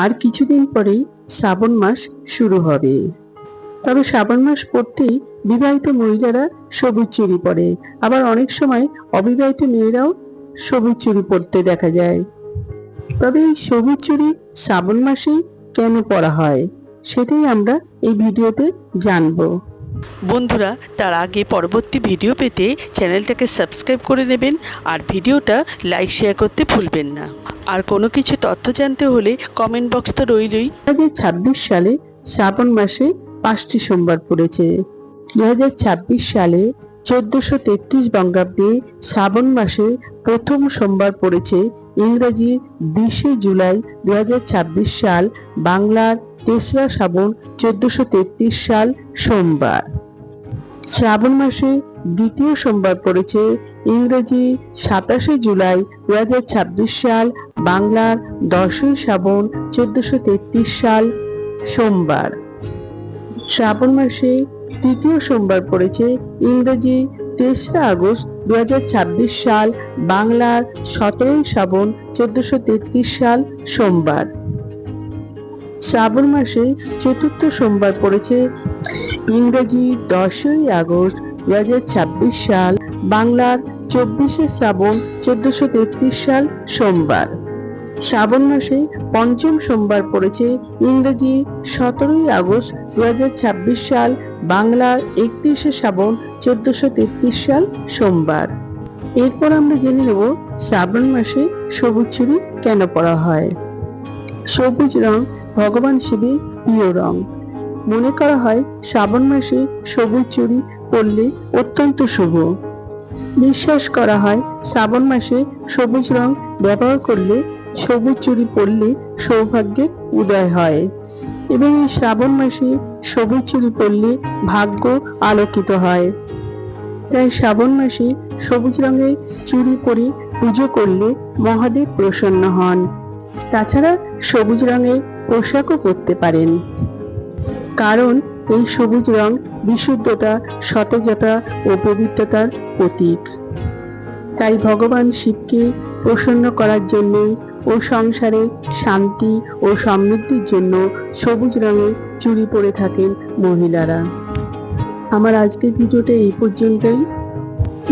আর কিছুদিন পরেই শ্রাবণ মাস শুরু হবে। তবে শ্রাবণ মাস পড়তেই বিবাহিত মহিলারা সবুজ চুড়ি পরে, আবার অনেক সময় অবিবাহিত মেয়েরাও সবুজ চুড়ি পরতে দেখা যায়। তবে এই সবুজ চুড়ি শ্রাবণ মাসেই কেন পরা হয় সেটাই আমরা এই ভিডিওতে জানবো। বন্ধুরা, তার আগে পরবর্তী ভিডিও পেতে চ্যানেলটাকে সাবস্ক্রাইব করে নেবেন আর ভিডিওটা লাইক শেয়ার করতে ভুলবেন না। আর কোনো কিছু তথ্য জানতে হলে কমেন্ট বক্স তো রইলই। 2026 সালে শ্রাবণ মাসে 5টি সোমবার পড়েছে। 2026 সালে 1433 বঙ্গাব্দে শ্রাবণ মাসে প্রথম সোমবার পড়েছে ইংরেজি 20 জুলাই 2026 সাল, বাংলার 3রা শ্রাবণ 1433 সাল সোমবার। শ্রাবণ মাসে দ্বিতীয় সোমবার পড়েছে ইংরেজি 27 জুলাই 2026 সাল, বাংলার 10ই শ্রাবণ 1433 সাল সোমবার। শ্রাবণ মাসে তৃতীয় সোমবার পড়েছে ইংরেজি 3রা আগস্ট 2026 সাল, বাংলার 17ই শ্রাবণ 1433 সাল সোমবার। শ্রাবণ মাসে চতুর্থ সোমবার পড়েছে ইংরেজি 10ই আগস্ট 2026 সাল, বাংলার 24শে শ্রাবণ 1433 সাল সোমবার। শ্রাবণ মাসে পঞ্চম সোমবার পড়েছে ইংরেজি 17ই আগস্ট 2026 সাল, বাংলার 31শে শ্রাবণ 1433 সাল সোমবার। এরপর আমরা জেনে নেব শ্রাবণ মাসে সবুজ চুড়ি কেন পরা হয়। সবুজ রং ভগবান শিবের প্রিয় রং। মনে করা হয় শ্রাবণ মাসে সবুজ চুড়ি পরলে অত্যন্ত শুভ। বিশ্বাস করা হয় শ্রাবণ মাসে সবুজ রং ব্যবহার করলে, সবুজ চুড়ি পরলে সৌভাগ্যের উদয় হয় এবং এই শ্রাবণ মাসে সবুজ চুড়ি পরলে ভাগ্য আলোকিত হয়। তাই শ্রাবণ মাসে সবুজ রঙের চুড়ি পরে পুজো করলে মহাদেব প্রসন্ন হন। তাছাড়া সবুজ রঙের পোশাকও পরতে পারেন, কারণ এই সবুজ রং বিশুদ্ধতা, সতেজতা ও পবিত্রতার প্রতীক। তাই ভগবান শিবকে প্রসন্ন করার জন্য ও সংসারে শান্তি ও সমৃদ্ধির জন্য সবুজ রঙের চুড়ি পরে থাকেন মহিলারা। আমার আজকের ভিডিওটা এই পর্যন্তই।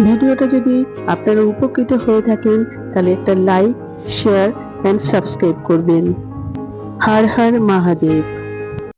ভিডিওটা যদি আপনারা উপকৃত হয়ে থাকেন তাহলে একটা লাইক, শেয়ার এন্ড সাবস্ক্রাইব করবেন। হর হর মহাদেব।